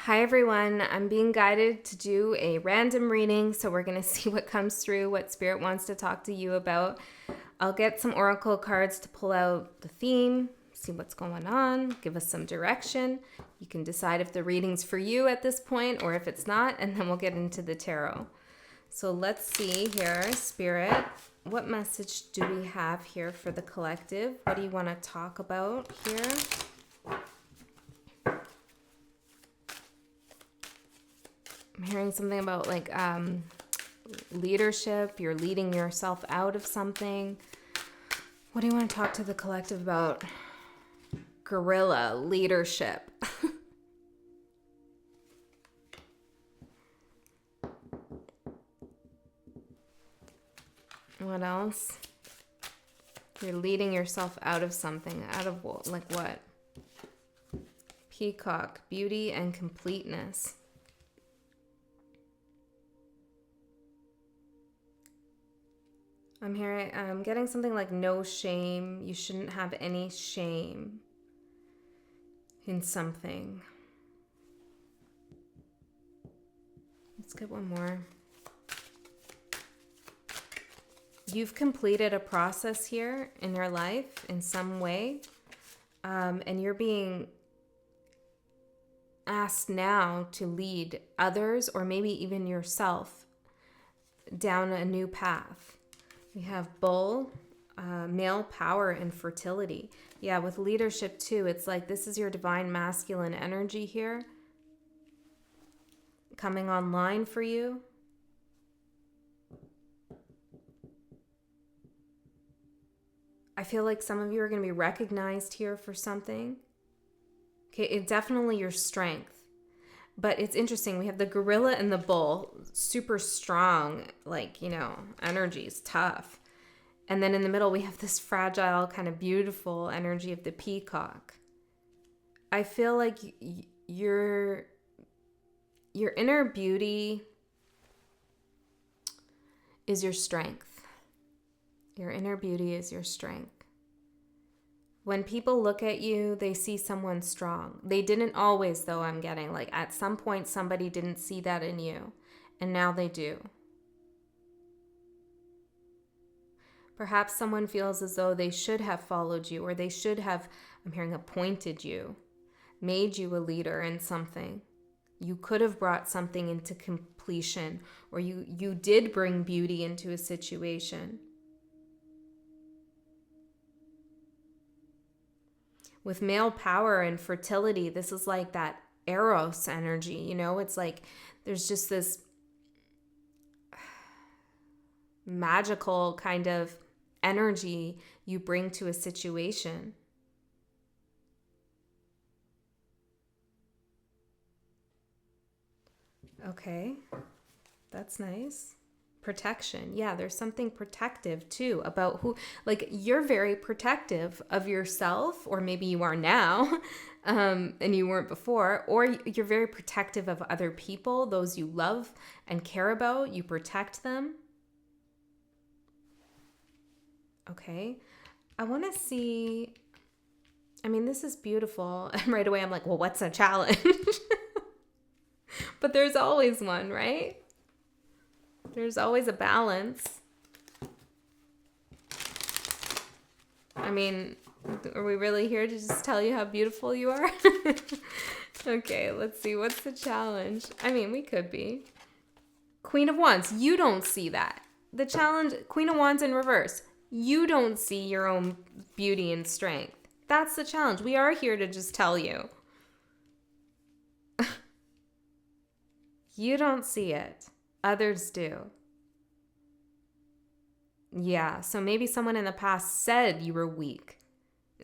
Hi everyone, I'm being guided to do a random reading, so we're going to see what comes through, what Spirit wants to talk to you about. I'll get some oracle cards to pull out the theme, see what's going on, give us some direction. You can decide if the reading's for you at this point or if it's not, and then we'll get into the tarot. So let's see here, Spirit, what message do we have here for the collective? What do you want to talk about here? I'm hearing something about like leadership. You're leading yourself out of something. What do you want to talk to the collective about? Guerrilla leadership. What else? You're leading yourself out of something. Out of what? Like what? Peacock, beauty and completeness. I'm getting something like no shame. You shouldn't have any shame in something. Let's get one more. You've completed a process here in your life in some way, and you're being asked now to lead others or maybe even yourself down a new path. We have bull, male power and fertility. Yeah, with leadership too, it's like this is your divine masculine energy here coming online for you. I feel like some of you are going to be recognized here for something. Okay, it's definitely your strength. But it's interesting. We have the gorilla and the bull, super strong, like, energies, tough. And then in the middle, we have this fragile, kind of beautiful energy of the peacock. I feel like your inner beauty is your strength. Your inner beauty is your strength. When people look at you, they see someone strong. They didn't always, though, I'm getting. Like, at some point, somebody didn't see that in you, and now they do. Perhaps someone feels as though they should have followed you, or they should have, I'm hearing, appointed you, made you a leader in something. You could have brought something into completion, or you did bring beauty into a situation. With male power and fertility, this is like that Eros energy, It's like there's just this magical kind of energy you bring to a situation. Okay, that's nice. Protection. Yeah, there's something protective too about like you're very protective of yourself, or maybe you are now, and you weren't before, or you're very protective of other people, those you love and care about, you protect them. Okay, I want to see, this is beautiful. And right away I'm like, well, what's a challenge? But there's always one, right? There's always a balance. Are we really here to just tell you how beautiful you are? Okay, let's see. What's the challenge? We could be. Queen of Wands. You don't see that. The challenge, Queen of Wands in reverse. You don't see your own beauty and strength. That's the challenge. We are here to just tell you. You don't see it. Others do. Yeah, so maybe someone in the past said you were weak,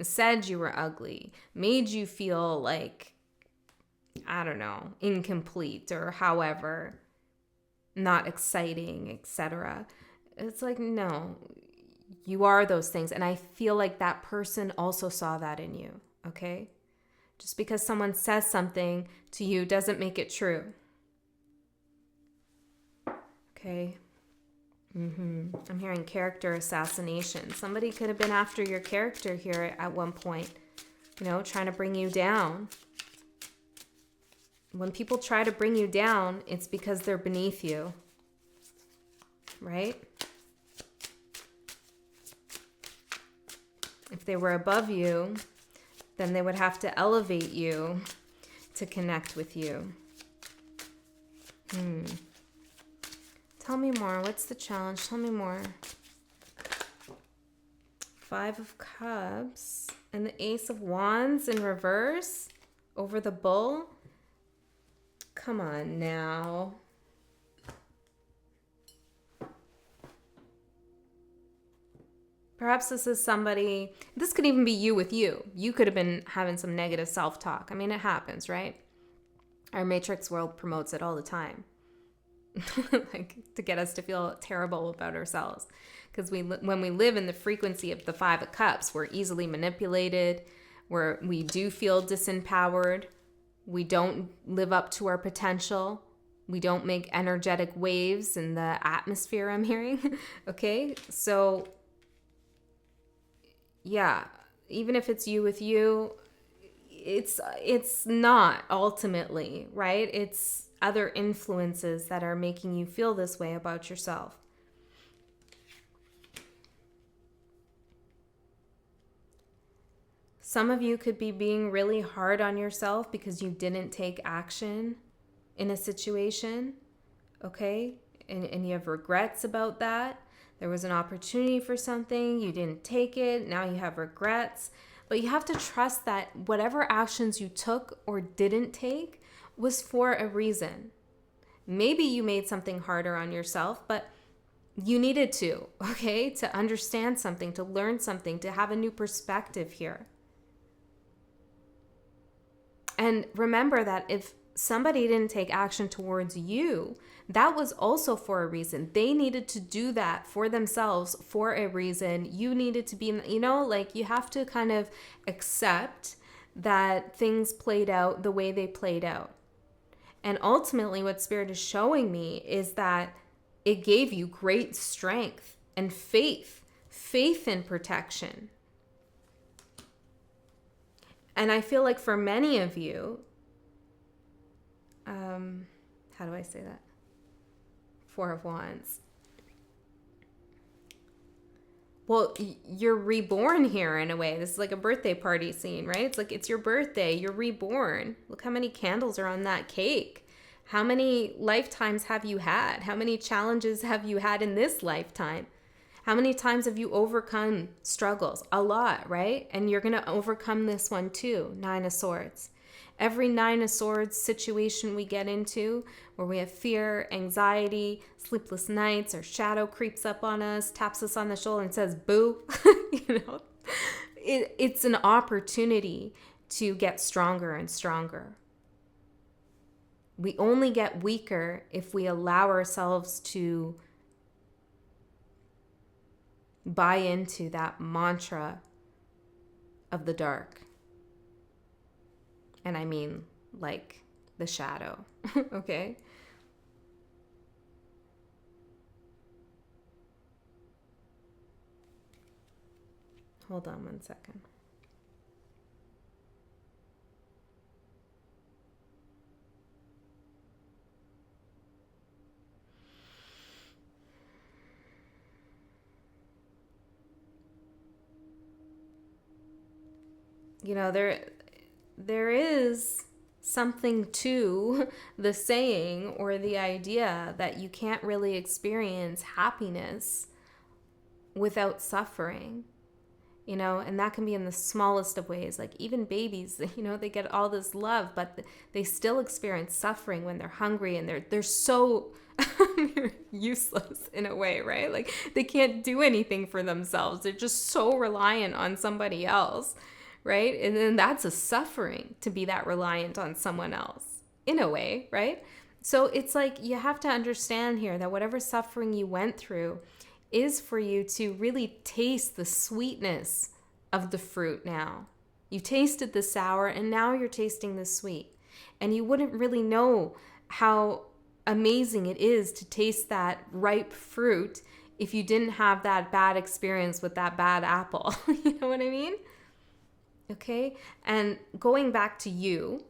said you were ugly, made you feel like, I don't know, incomplete or however, not exciting, etc. It's like, no, you are those things. And I feel like that person also saw that in you, okay? Just because someone says something to you doesn't make it true. Okay. I'm hearing character assassination. Somebody could have been after your character here at one point, trying to bring you down. When people try to bring you down, it's because they're beneath you, right? If they were above you, then they would have to elevate you to connect with you. Tell me more. What's the challenge? Tell me more. 5 of Cups and the Ace of Wands in reverse over the Bull. Come on now. Perhaps this is somebody, this could even be you with you. You could have been having some negative self-talk. I mean, it happens, right? Our matrix world promotes it all the time. Like to get us to feel terrible about ourselves. Because when we live in the frequency of the 5 of Cups, we're easily manipulated, we do feel disempowered, we don't live up to our potential, we don't make energetic waves in the atmosphere, I'm hearing. Okay, so yeah, even if it's you with you, it's not ultimately, right? It's other influences that are making you feel this way about yourself. Some of you could be being really hard on yourself because you didn't take action in a situation, okay? And you have regrets about that. There was an opportunity for something, you didn't take it, now you have regrets. But you have to trust that whatever actions you took or didn't take was for a reason. Maybe you made something harder on yourself, but you needed to, okay? To understand something, to learn something, to have a new perspective here. And remember that if somebody didn't take action towards you, that was also for a reason. They needed to do that for themselves for a reason. You needed to be, like you have to kind of accept that things played out the way they played out. And ultimately what Spirit is showing me is that it gave you great strength and faith in protection. And I feel like for many of you, how do I say that? 4 of Wands. Well, you're reborn here in a way. This is like a birthday party scene, right? It's like it's your birthday. You're reborn. Look how many candles are on that cake. How many lifetimes have you had? How many challenges have you had in this lifetime? How many times have you overcome struggles? A lot, right? And you're going to overcome this one too. 9 of Swords. Every 9 of Swords situation we get into where we have fear, anxiety, sleepless nights, or shadow creeps up on us, taps us on the shoulder and says, boo, it's an opportunity to get stronger and stronger. We only get weaker if we allow ourselves to buy into that mantra of the dark. And I mean like the shadow, okay? Hold on one second. There is something to the saying or the idea that you can't really experience happiness without suffering, and that can be in the smallest of ways. Like even babies, they get all this love, but they still experience suffering when they're hungry and they're so useless in a way, right? Like they can't do anything for themselves. They're just so reliant on somebody else. Right? And then that's a suffering to be that reliant on someone else in a way, right? So it's like you have to understand here that whatever suffering you went through is for you to really taste the sweetness of the fruit now. You tasted the sour and now you're tasting the sweet. And you wouldn't really know how amazing it is to taste that ripe fruit if you didn't have that bad experience with that bad apple. You know what I mean? Okay, and going back to you,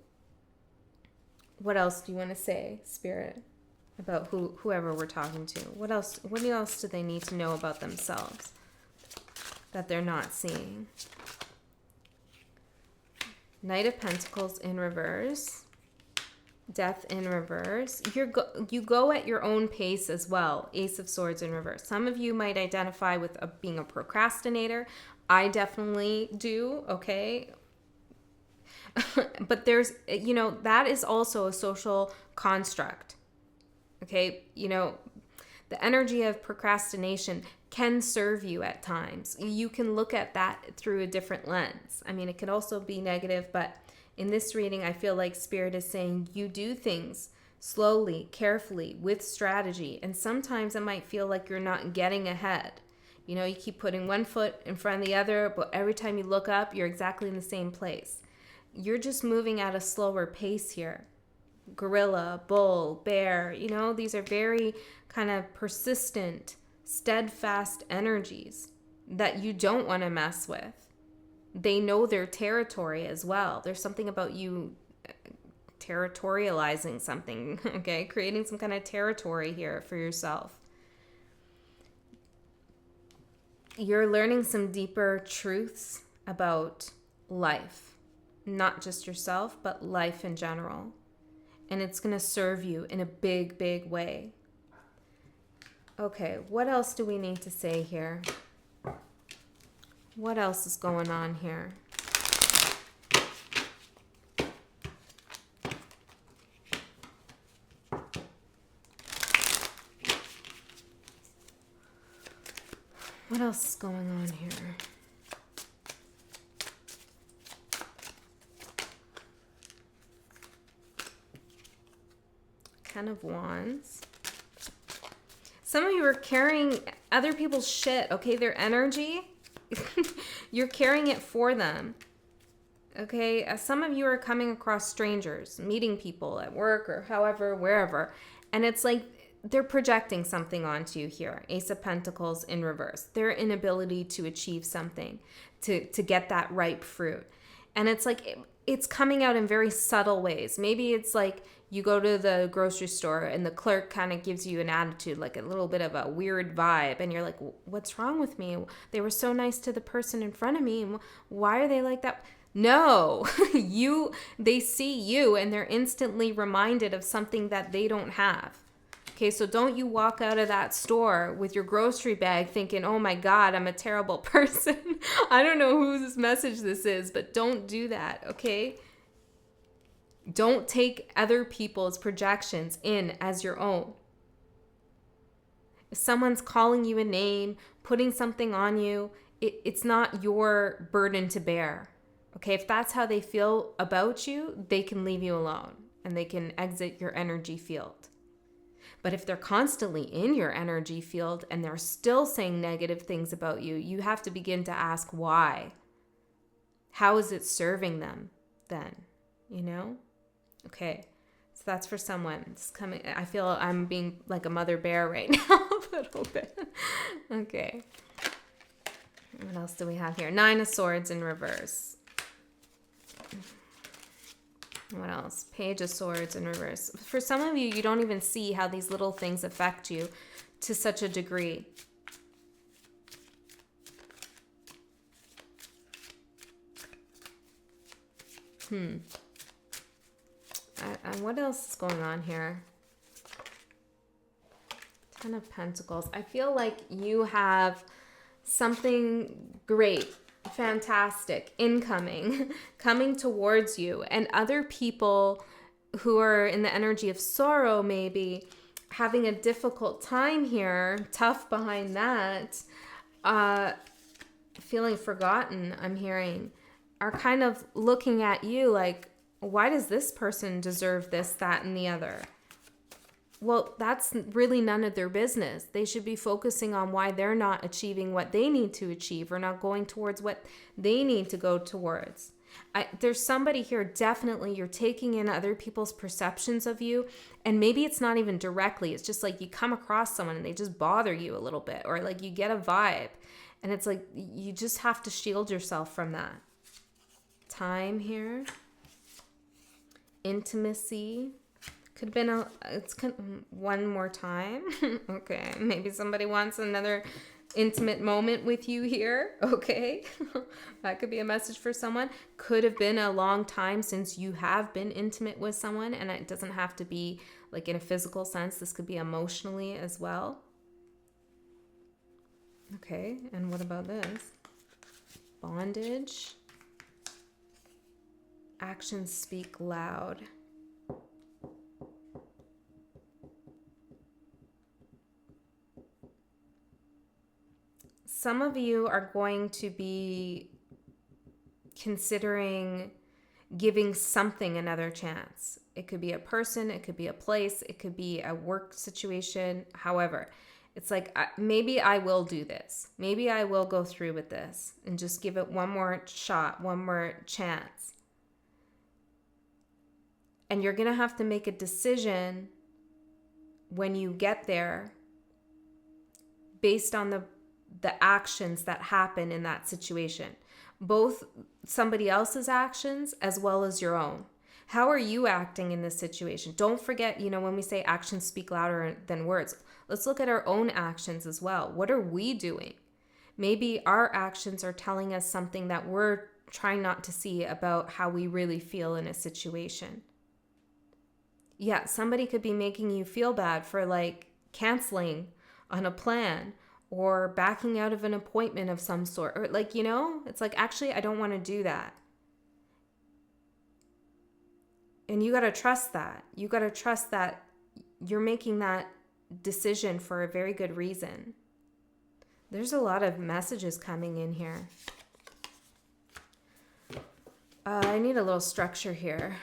What else do you want to say, Spirit, about whoever we're talking to? What else do they need to know about themselves that they're not seeing? Knight of Pentacles in reverse. Death in reverse. You go at your own pace as well. Ace of Swords in reverse. Some of you might identify with being a procrastinator. I definitely do, okay? But there's, that is also a social construct, okay? The energy of procrastination can serve you at times. You can look at that through a different lens. I mean, it can also be negative, but in this reading, I feel like Spirit is saying you do things slowly, carefully, with strategy. And sometimes it might feel like you're not getting ahead. You keep putting one foot in front of the other, but every time you look up, you're exactly in the same place. You're just moving at a slower pace here. Gorilla, bull, bear, these are very kind of persistent, steadfast energies that you don't want to mess with. They know their territory as well. There's something about you territorializing something, okay? Creating some kind of territory here for yourself. You're learning some deeper truths about life, not just yourself, but life in general. And it's going to serve you in a big, big way. Okay, what else do we need to say here? What else is going on here? What else is going on here? 10 of Wands. Some of you are carrying other people's shit, okay? Their energy. You're carrying it for them. Okay? Some of you are coming across strangers, meeting people at work or however, wherever. And it's like they're projecting something onto you here. Ace of Pentacles in reverse. Their inability to achieve something, to get that ripe fruit. And it's like it's coming out in very subtle ways. Maybe it's like you go to the grocery store and the clerk kind of gives you an attitude, like a little bit of a weird vibe. And you're like, what's wrong with me? They were so nice to the person in front of me. Why are they like that? No, they see you and they're instantly reminded of something that they don't have. Okay, so don't you walk out of that store with your grocery bag thinking, oh my God, I'm a terrible person. I don't know whose message this is, but don't do that, okay? Don't take other people's projections in as your own. If someone's calling you a name, putting something on you, it's not your burden to bear. Okay, if that's how they feel about you, they can leave you alone and they can exit your energy field. But if they're constantly in your energy field and they're still saying negative things about you, you have to begin to ask why. How is it serving them then? Okay, so that's for someone. It's coming. I feel I'm being like a mother bear right now a little bit. Okay. What else do we have here? 9 of Swords in reverse. What else? Page of Swords in reverse. For some of you, you don't even see how these little things affect you to such a degree. And what else is going on here? 10 of Pentacles. I feel like you have something great, fantastic, incoming, coming towards you. And other people who are in the energy of sorrow, maybe having a difficult time here, tough behind that, feeling forgotten, I'm hearing, are kind of looking at you like, why does this person deserve this, that, and the other? Well, that's really none of their business. They should be focusing on why they're not achieving what they need to achieve or not going towards what they need to go towards. There's somebody here, definitely, you're taking in other people's perceptions of you, and maybe it's not even directly. It's just like you come across someone and they just bother you a little bit, or like you get a vibe, and it's like you just have to shield yourself from that. Time here. Intimacy. Could have been one more time. Okay, maybe somebody wants another intimate moment with you here. Okay, that could be a message for someone. Could have been a long time since you have been intimate with someone, and it doesn't have to be like in a physical sense. This could be emotionally as well. Okay, and what about this? Bondage. Actions speak loud. Some of you are going to be considering giving something another chance. It could be a person, it could be a place, it could be a work situation. However, it's like, maybe I will do this. Maybe I will go through with this and just give it one more shot, one more chance. And you're going to have to make a decision when you get there based on the actions that happen in that situation, both somebody else's actions as well as your own. How are you acting in this situation? Don't forget, when we say actions speak louder than words, let's look at our own actions as well. What are we doing? Maybe our actions are telling us something that we're trying not to see about how we really feel in a situation. Yeah, somebody could be making you feel bad for like canceling on a plan or backing out of an appointment of some sort, or like, it's like, actually, I don't want to do that. And you got to trust that. You got to trust that you're making that decision for a very good reason. There's a lot of messages coming in here. I need a little structure here.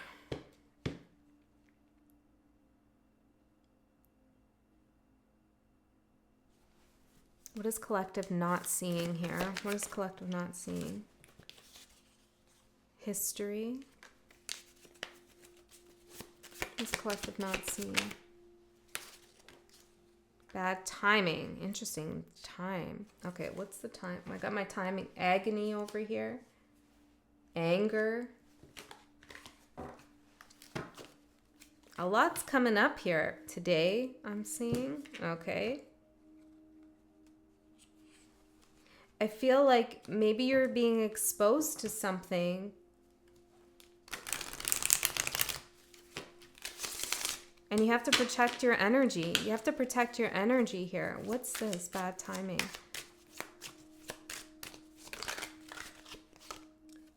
What is collective not seeing here? What is collective not seeing? History. What is collective not seeing? Bad timing. Interesting. Time. Okay, what's the time? I got my timing. Agony over here. Anger. A lot's coming up here today, I'm seeing. Okay. I feel like maybe you're being exposed to something and you have to protect your energy. You have to protect your energy here. What's this? Bad timing.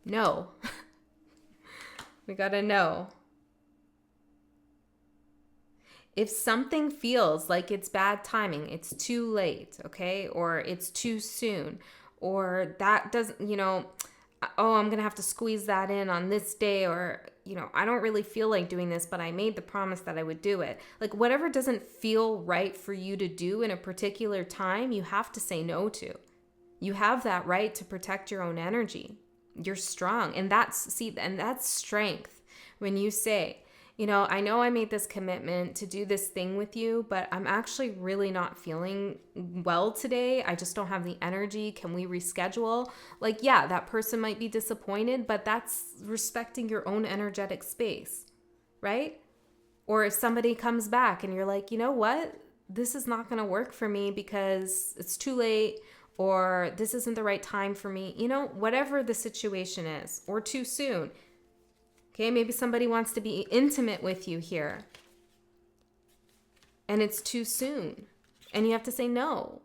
No. We gotta know. If something feels like it's bad timing, it's too late, okay? Or it's too soon, or that doesn't, oh, I'm going to have to squeeze that in on this day, or, I don't really feel like doing this, but I made the promise that I would do it. Like whatever doesn't feel right for you to do in a particular time, you have to say no to. You have that right to protect your own energy. You're strong. And that's strength. When you say, I know I made this commitment to do this thing with you, but I'm actually really not feeling well today. I just don't have the energy. Can we reschedule? Like, yeah, that person might be disappointed, but that's respecting your own energetic space, right? Or if somebody comes back and you're like, you know what? This is not going to work for me because it's too late, or this isn't the right time for me. Whatever the situation is, or too soon. Okay, maybe somebody wants to be intimate with you here and it's too soon and you have to say no.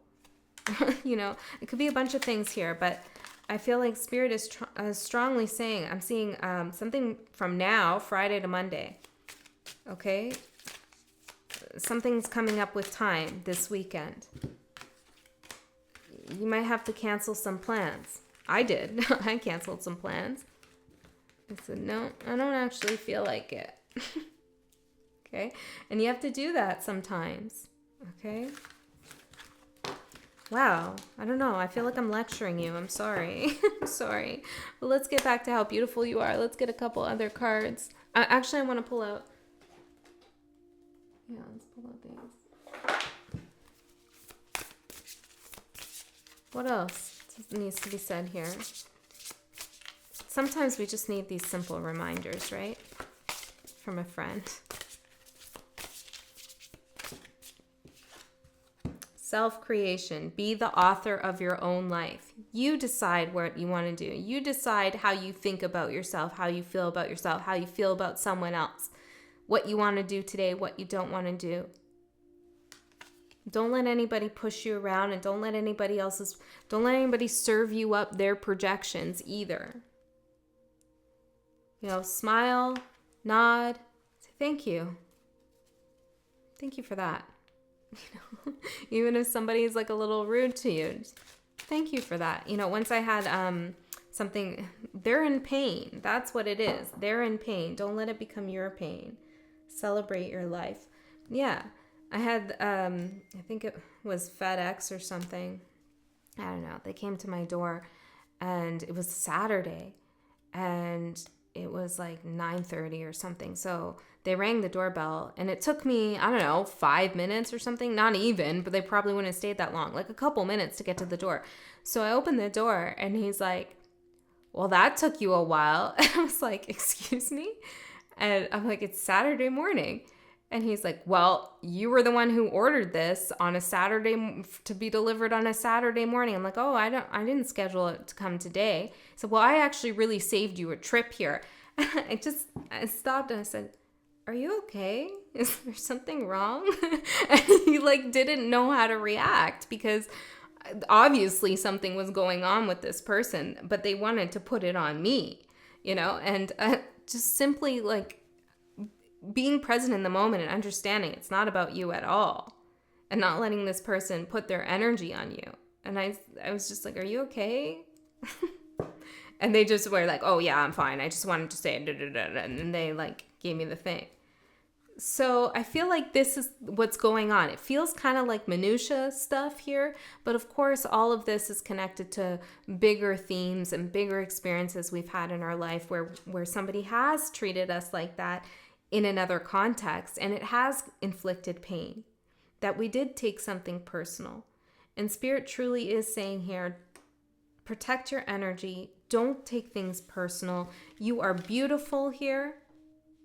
It could be a bunch of things here, but I feel like Spirit is strongly saying, I'm seeing something from now, Friday to Monday. Okay, something's coming up with time this weekend. You might have to cancel some plans. I did. I canceled some plans. I said, no, I don't actually feel like it. Okay? And you have to do that sometimes. Okay? Wow. I don't know. I feel like I'm lecturing you. I'm sorry. I'm sorry. But let's get back to how beautiful you are. Let's get a couple other cards. Actually, I want to pull out. Yeah, let's pull out these. What else needs to be said here? Sometimes we just need these simple reminders, right? From a friend. self-creation. Be the author of your own life. You decide what you want to do. You decide how you think about yourself, how you feel about yourself, how you feel about someone else, what you want to do today, what you don't want to do. Don't let anybody push you around, and don't let anybody serve you up their projections either. You know, smile, nod, say thank you. Thank you for that. You know, even if somebody's like a little rude to you, just thank you for that. You know, once I had something, they're in pain. That's what it is. They're in pain. Don't let it become your pain. Celebrate your life. Yeah. I had, I think it was FedEx or something. I don't know. They came to my door, and it was Saturday, and it was like 9:30 or something. So they rang the doorbell, and it took me, I don't know, 5 minutes or something. Not even, but they probably wouldn't have stayed that long. Like a couple minutes to get to the door. So I opened the door, and he's like, well, that took you a while. And I was like, excuse me? And I'm like, it's Saturday morning. And he's like, well, you were the one who ordered this on a Saturday to be delivered on a Saturday morning. I'm like, oh, I didn't schedule it to come today. So, well, I actually really saved you a trip here. I stopped and I said, are you okay? Is there something wrong? And he like didn't know how to react, because obviously something was going on with this person, but they wanted to put it on me, you know, and just simply like being present in the moment and understanding it's not about you at all, and not letting this person put their energy on you. And I was just like, are you okay? And they just were like, oh yeah, I'm fine. I just wanted to say, and then they like gave me the thing. So I feel like this is what's going on. It feels kind of like minutia stuff here, but of course all of this is connected to bigger themes and bigger experiences we've had in our life where somebody has treated us like that in another context, and it has inflicted pain, that we did take something personal. And Spirit truly is saying here, protect your energy. Don't take things personal. You are beautiful here.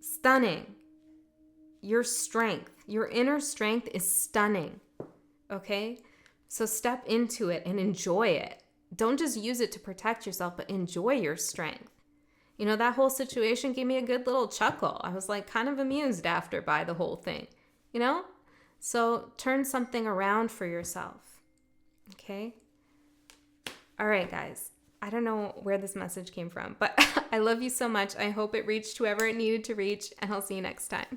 Stunning. Your strength, your inner strength is stunning. Okay? So step into it and enjoy it. Don't just use it to protect yourself, but enjoy your strength. You know, that whole situation gave me a good little chuckle. I was like kind of amused after by the whole thing, you know? So turn something around for yourself. Okay? All right, guys. I don't know where this message came from, but I love you so much. I hope it reached whoever it needed to reach, and I'll see you next time.